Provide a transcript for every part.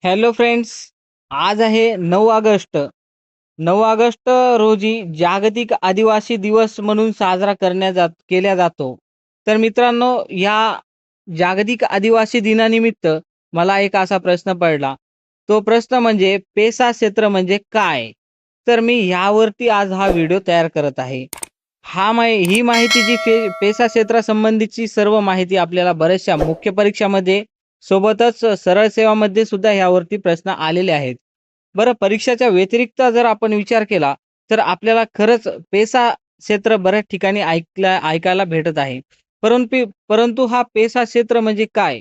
Hello friends. आज आहे 9 August. 9 August रोजी जागतिक आदिवासी दिवस म्हणून साजरा केल्या जातो. तर मित्रांनो, या जागतिक आदिवासी दिनानिमित्त मला एक असा प्रश्न पडला. तो प्रश्न म्हणजे पेसा क्षेत्र म्हणजे काय? तर मी ह्यावरती आज हा व्हिडिओ तयार करत आहे. ही माहिती पेसा क्षेत्रासंबंधीची सर्व माहिती आपल्याला बऱ्याचशा मुख्य परीक्षामध्ये सोबतच सरळ सेवामध्ये सुद्धा ह्यावरती प्रश्न आलेले आहेत. बरं, परीक्षाच्या व्यतिरिक्त जर आपण विचार केला, तर आपल्याला खरंच पेसा क्षेत्र बऱ्याच ठिकाणी ऐकायला भेटत आहे. परंतु हा पेसा क्षेत्र म्हणजे काय?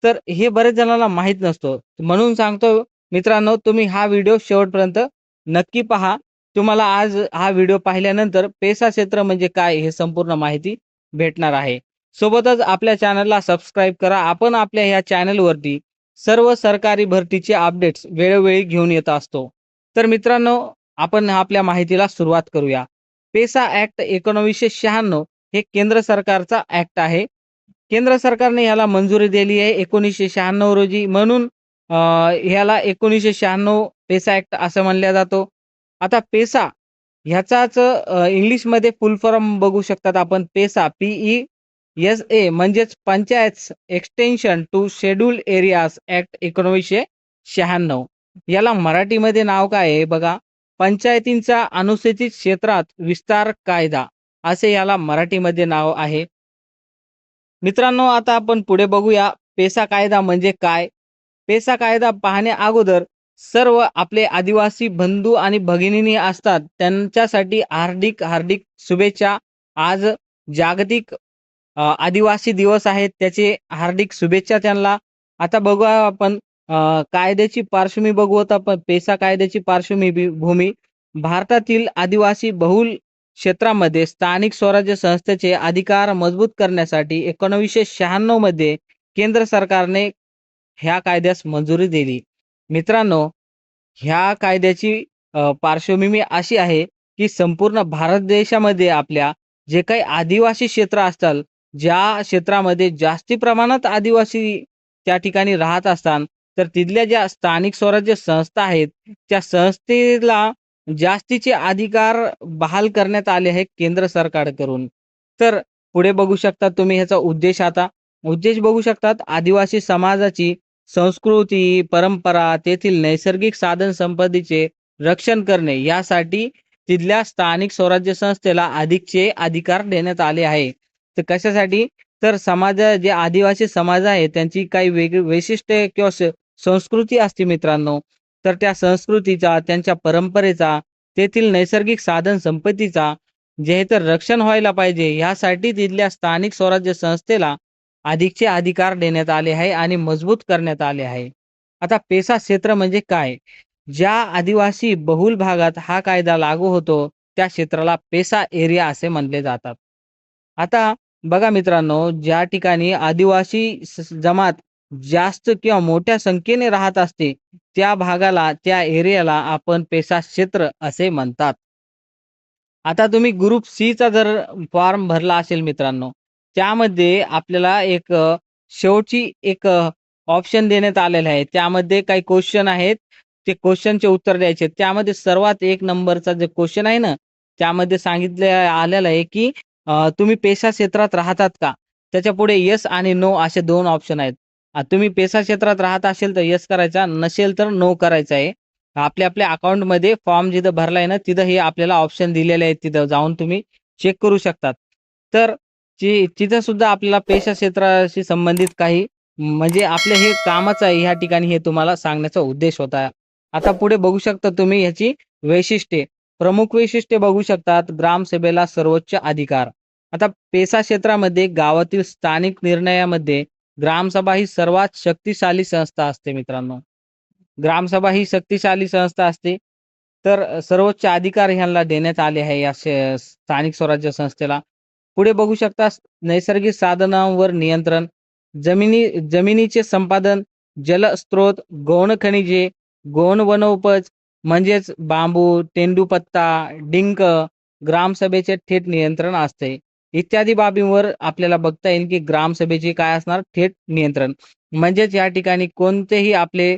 तर हे बरेच जणांना माहीत नसतं. म्हणून सांगतो मित्रांनो, तुम्ही हा व्हिडिओ शेवटपर्यंत नक्की पहा. तुम्हाला आज हा व्हिडिओ पाहिल्यानंतर पेसा क्षेत्र म्हणजे काय हे संपूर्ण माहिती भेटणार आहे. सोबतच आपल्या चॅनलला सबस्क्राईब करा. आपण आपल्या ह्या चॅनलवरती सर्व सरकारी भरतीचे अपडेट्स वेळोवेळी घेऊन येत असतो. तर मित्रांनो, आपण आपल्या माहितीला सुरुवात करूया. पेसा ॲक्ट 1996 हे केंद्र सरकारचा ॲक्ट आहे. केंद्र सरकारने ह्याला मंजुरी दिली आहे 1996 रोजी. म्हणून ह्याला 1996 पेसा ॲक्ट असं म्हणलं जातो. आता पेसा ह्याचाच इंग्लिशमध्ये फुल फॉर्म बघू शकतात आपण. पेसा PESA म्हणजेच panchayat extension to scheduled areas act 1996. याला मराठीमध्ये नाव काय आहे बघा, पंचायतींचा अनुसूचित क्षेत्रात विस्तार कायदा असे याला मराठीमध्ये नाव आहे. मित्रांनो, आता आपण पुढे बघूया पेसा कायदा म्हणजे काय. पेसा कायदा पाहण्या अगोदर सर्व आपले आदिवासी बंधू आणि भगिनी असतात त्यांच्यासाठी हार्दिक हार्दिक शुभेच्छा. आज जागतिक आदिवासी दिवस आहे, त्याचे हार्दिक शुभेच्छा त्यांना. आता बघूया आपण कायद्याची पार्श्वभूमी बघू. आपण पेसा कायद्याची पार्श्वभूमी भारतातील आदिवासी बहुल क्षेत्रामध्ये स्थानिक स्वराज्य संस्थेचे अधिकार मजबूत करण्यासाठी 1996 मध्ये केंद्र सरकारने ह्या कायद्यास मंजुरी दिली. मित्रांनो, ह्या कायद्याची पार्श्वभूमी अशी आहे की संपूर्ण भारत देशामध्ये आपल्या जे काही आदिवासी क्षेत्र असतात, ज्या क्षेत्रामध्ये जास्ती प्रमाणात आदिवासी त्या ठिकाणी राहत असतात, तर तिथल्या ज्या स्थानिक स्वराज्य संस्था आहेत, त्या संस्थेला जास्तीचे अधिकार बहाल करण्यात आले आहेत केंद्र सरकारकडून. तर पुढे बघू शकता तुम्ही ह्याचा उद्देश बघू शकतात. आदिवासी समाजाची संस्कृती, परंपरा, तेथील नैसर्गिक साधन संपत्तीचे रक्षण करणे यासाठी तिथल्या स्थानिक स्वराज्य संस्थेला अधिकचे अधिकार देण्यात आले आहे. तर कशासाठी? तर जे आदिवासी समाज आहे त्यांची काही वेगळी वैशिष्ट्ये किंवा संस्कृती असते मित्रांनो. तर त्या संस्कृतीचा, त्यांच्या परंपरेचा, तेथील नैसर्गिक साधन संपत्तीचा जे तर रक्षण व्हायला पाहिजे यासाठी तिथल्या स्थानिक स्वराज्य संस्थेला अधिकचे अधिकार देण्यात आले आहे आणि मजबूत करण्यात आले आहे. आता पेसा क्षेत्र म्हणजे काय? ज्या आदिवासी बहुल भागात हा कायदा लागू होतो त्या क्षेत्राला पेसा एरिया असे म्हणले जातात. आता बघा मित्रांनो, ज्या ठिकाणी आदिवासी जमात जास्त किंवा मोठ्या संख्येने राहत असते, त्या भागाला, त्या एरियाला आपण पेसा क्षेत्र असे म्हणतात. आता तुम्ही ग्रुप सीचा जर फॉर्म भरला असेल मित्रांनो, त्यामध्ये आपल्याला शेवटची ऑप्शन देण्यात आलेला आहे. त्यामध्ये काही क्वेश्चन आहेत. ते क्वेश्चनचे उत्तर द्यायचे. त्यामध्ये सर्वात 1 नंबरचा जे क्वेश्चन आहे ना, त्यामध्ये सांगितलं आलेलं आहे, की तुम्ही पेसा क्षेत्रात राहतात का? त्याच्यापुढे येस आणि नो असे 2 ऑप्शन आहेत. तुम्ही पेसा क्षेत्रात राहत असेल तर येस करायचा, नसेल तर नो करायचा आहे. आपल्या आपल्या अकाउंटमध्ये फॉर्म जिथं भरलाय ना, तिथं हे आपल्याला ऑप्शन दिलेले आहेत. तिथं जाऊन तुम्ही चेक करू शकतात. तर तिथं सुद्धा आपल्याला पेशा क्षेत्राशी संबंधित काही म्हणजे आपलं हे कामच आहे ह्या ठिकाणी, हे तुम्हाला सांगण्याचा उद्देश होता. आता पुढे बघू शकता तुम्ही ह्याची वैशिष्ट्ये. प्रमुख वैशिष्ट्ये बघू शकतात. ग्रामसभेला सर्वोच्च अधिकार. आता पेसा क्षेत्रामध्ये गावातील स्थानिक निर्णयामध्ये ग्रामसभा ही सर्वात शक्तिशाली संस्था असते मित्रांनो. ग्रामसभा ही शक्तिशाली संस्था असते. तर सर्वोच्च अधिकार ह्यांना देण्यात आले आहे या स्थानिक स्वराज्य संस्थेला. पुढे बघू शकता नैसर्गिक साधनांवर नियंत्रण, जमिनीचे संपादन, जलस्रोत, गौण खनिजे, गौण वनोपज म्हणजेच बांबू, तेंदूपत्ता, डिंक, ग्रामसभेचे थेट नियंत्रण असते. इत्यादी बाबींवर आपल्याला बघता येईल की ग्रामसभेचे काय असणार? थेट नियंत्रण. म्हणजेच या ठिकाणी कोणतेही आपले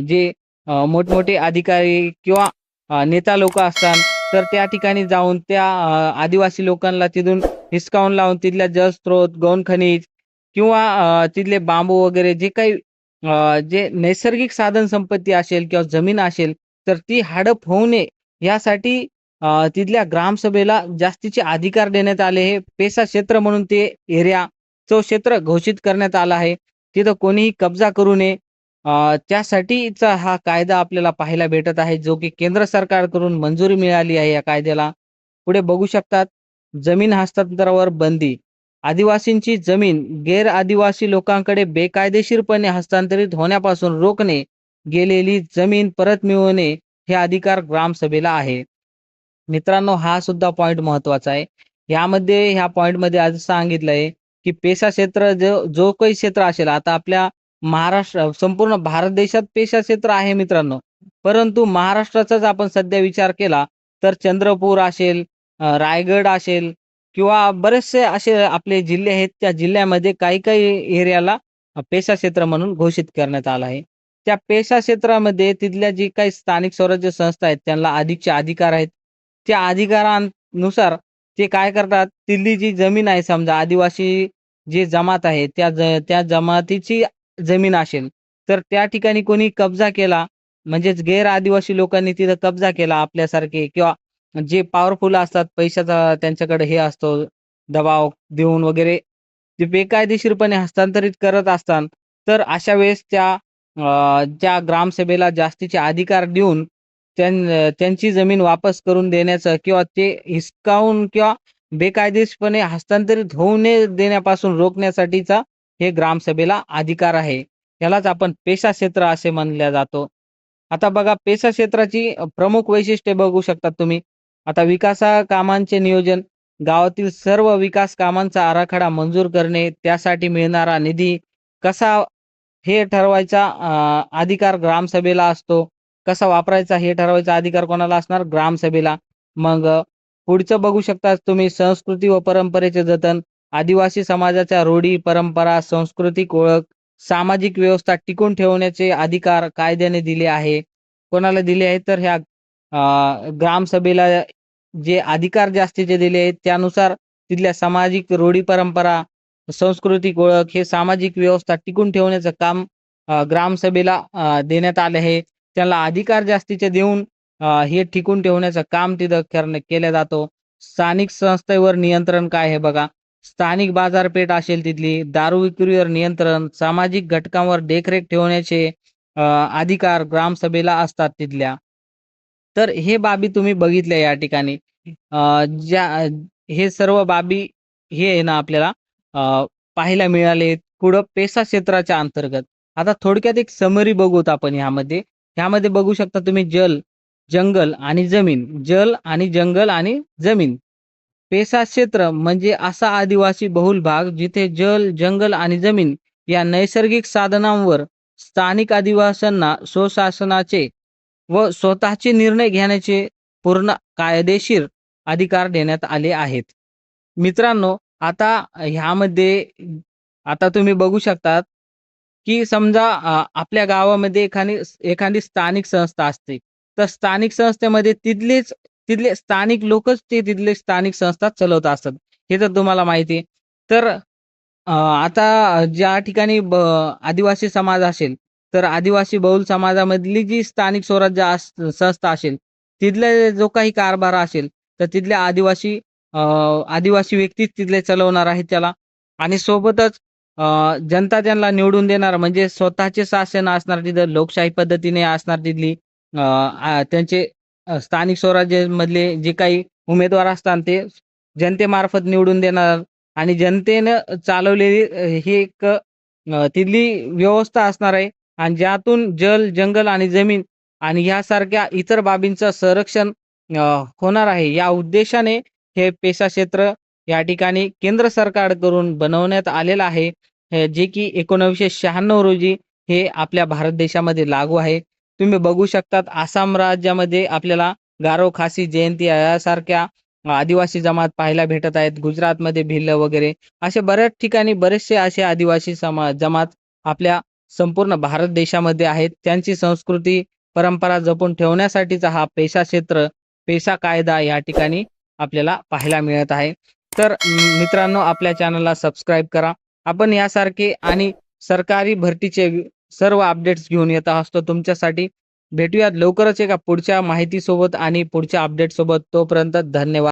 जे मोठमोठे अधिकारी किंवा नेता लोक असतात, तर त्या ठिकाणी जाऊन त्या आदिवासी लोकांना तिथून हिसकावून लावून तिथल्या जलस्रोत, गौण खनिज किंवा तिथले बांबू वगैरे जे काही जे नैसर्गिक साधन संपत्ती असेल किंवा जमीन असेल, तर ती हडप होऊ नये यासाठी तिथल्या ग्रामसभेला जास्तीचे अधिकार देण्यात आले. हे पेसा क्षेत्र म्हणून ते एरिया तो क्षेत्र घोषित करण्यात आला आहे. तिथं कोणीही कब्जा करू नये. त्यासाठीचा हा कायदा आपल्याला पाहायला भेटत आहे, जो की केंद्र सरकारकडून मंजुरी मिळाली आहे या कायद्याला. पुढे बघू शकतात, जमीन हस्तांतरावर बंदी. आदिवासींची जमीन गैर आदिवासी लोकांकडे बेकायदेशीरपणे हस्तांतरित होण्यापासून रोखणे, गेलेली जमीन परत मिळवणे हे अधिकार ग्रामसभेला आहे. मित्रांनो, हा सुद्धा पॉइंट महत्वाचा आहे. यामध्ये ह्या पॉइंटमध्ये आज सांगितलं आहे, की पेसा क्षेत्र जो जो काही क्षेत्र असेल, आता आपल्या महाराष्ट्र संपूर्ण भारत देशात पेसा क्षेत्र आहे मित्रांनो. परंतु महाराष्ट्राचाच आपण सध्या विचार केला, तर चंद्रपूर असेल, रायगड असेल किंवा बरेचसे असे आपले जिल्हे आहेत, त्या जिल्ह्यामध्ये काही-काही एरियाला पेसा क्षेत्र म्हणून घोषित करण्यात आलं आहे. त्या पेसा क्षेत्रामध्ये तिथल्या जी काही स्थानिक स्वराज्य संस्था आहेत, त्यांना अधिकचे अधिकार आहेत. त्या अधिकारांनुसार ते काय करतात, तिथली जी जमीन आहे समजा आदिवासी जी जमात आहे, त्या जमातीची जमीन असेल, तर त्या ठिकाणी कोणी कब्जा केला, म्हणजेच गैर आदिवासी लोकांनी तिथं कब्जा केला आपल्यासारखे किंवा जे पॉवरफुल असतात, पैशाचा त्यांच्याकडे हे असतो, दबाव देऊन वगैरे ते बेकायदेशीरपणे हस्तांतरित करत असतात. तर अशा वेळेस त्या ग्रामसभेला जास्तीचे अधिकार देऊन त्यांची जमीन वापस करून देण्याचं किंवा ते हिसकावून किंवा बेकायदेशीरपणे हस्तांतरित होऊ नये देण्यापासून रोखण्यासाठीचा हे ग्रामसभेला अधिकार आहे. यालाच आपण पेसा क्षेत्र असे म्हणल्या जातो. आता बघा, पेसा क्षेत्राची प्रमुख वैशिष्ट्ये बघू शकतात तुम्ही. आता कामांचे नियोजन, गावातील सर्व विकास कामांचा आराखडा मंजूर करणे, त्यासाठी मिळणारा निधी कसा हे ठरवायचा अधिकार ग्रामसभेला असतो. कसा वापरायचा हे ठरवायचा अधिकार कोणाला असणार? ग्रामसभेला. मग पुढचं बघू शकता तुम्ही, संस्कृती व परंपरेचे जतन. आदिवासी समाजाच्या रूढी, परंपरा, सांस्कृतिक ओळख, सामाजिक व्यवस्था टिकवून ठेवण्याचे अधिकार कायद्याने दिले आहे. कोणाला दिले आहेत? तर ह्या ग्रामसभेला जे अधिकार जास्तीचे दिले आहेत, त्यानुसार तिथल्या सामाजिक रूढी, परंपरा, सांस्कृतिक ओळख, हे सामाजिक व्यवस्था टिकून ठेवण्याचं काम ग्रामसभेला देण्यात आले आहे. त्याला अधिकार जास्तीचे देऊन हे टिकून ठेवण्याचं काम तिथं केलं जातो. स्थानिक संस्थेवर नियंत्रण काय आहे बघा. स्थानिक बाजारपेठ असेल तिथली, दारू विक्रीवर नियंत्रण, सामाजिक घटकांवर देखरेख ठेवण्याचे अधिकार ग्रामसभेला असतात तिथल्या. तर हे बाबी तुम्ही बघितल्या या ठिकाणी. ज्या हे सर्व बाबी हे आहे ना आपल्याला पाहायला मिळाले पुढं पेसा क्षेत्राच्या अंतर्गत. आता थोडक्यात एक समरी बघूत आपण ह्यामध्ये. ह्यामध्ये बघू शकता तुम्ही जल, जंगल आणि जमीन. जल आणि जंगल आणि जमीन. पेसा क्षेत्र म्हणजे असा आदिवासी बहुल भाग जिथे जल, जंगल आणि जमीन या नैसर्गिक साधनांवर स्थानिक आदिवासींना स्वशासनाचे व स्वतःचे निर्णय घेण्याचे पूर्ण कायदेशीर अधिकार देण्यात आले आहेत. मित्रांनो, आता ह्यामध्ये आता तुम्ही बघू शकतात, की समजा आपल्या गावामध्ये एखादी स्थानिक संस्था असते. तर स्थानिक संस्थेमध्ये तिथले स्थानिक लोकच ते तिथले स्थानिक संस्था चालवत असतात. हे तर तुम्हाला माहिती आहे. तर आता ज्या ठिकाणी आदिवासी समाज असेल, तर आदिवासी बहुल समाजामधली जी स्थानिक स्वराज्य संस्था असेल, तिथला जो काही कारभार असेल, तर तिथल्या आदिवासी व्यक्तीच तिथले चालवणार आहेत त्याला. आणि सोबतच जनता त्यांना निवडून देणार, म्हणजे स्वतःचे शासन असणार तिथं, लोकशाही पद्धतीने असणार तिथली. त्यांचे स्थानिक स्वराज्यामधले जे काही उमेदवार असतात ते जनतेमार्फत निवडून देणार आणि जनतेनं चालवलेली ही एक तिथली व्यवस्था असणार आहे आणि ज्यातून जल, जंगल आणि जमीन आणि ह्यासारख्या इतर बाबींचं संरक्षण होणार आहे. या उद्देशाने हे पेसा क्षेत्र या ठिकाणी केंद्र सरकारकडून बनवण्यात आलेलं आहे. जे की 1996 रोजी हे आपल्या भारत देशामध्ये लागू आहे. तुम्ही बघू शकतात, आसाम राज्यामध्ये आपल्याला गारो, खासी, जयंती यासारख्या आदिवासी जमात पाहायला भेटत आहेत. गुजरातमध्ये भिल्ल वगैरे असे बऱ्याच ठिकाणी बरेचसे असे आदिवासी जमात आपल्या संपूर्ण भारत देशामध्ये आहेत. त्यांची संस्कृती, परंपरा जपून ठेवण्यासाठीचा हा पेशा क्षेत्र, पेशा कायदा या ठिकाणी आपल्याला पाहायला मिळत आहे. तर मित्रांनो, आपल्या चॅनलला सबस्क्राईब करा. आपण यासारखे आणि सरकारी भरतीचे सर्व अपडेट्स घेऊन येत असतो तुमच्यासाठी. भेटूयात लवकरच एका पुढच्या माहितीसोबत आणि पुढच्या अपडेटसोबत. तोपर्यंत धन्यवाद.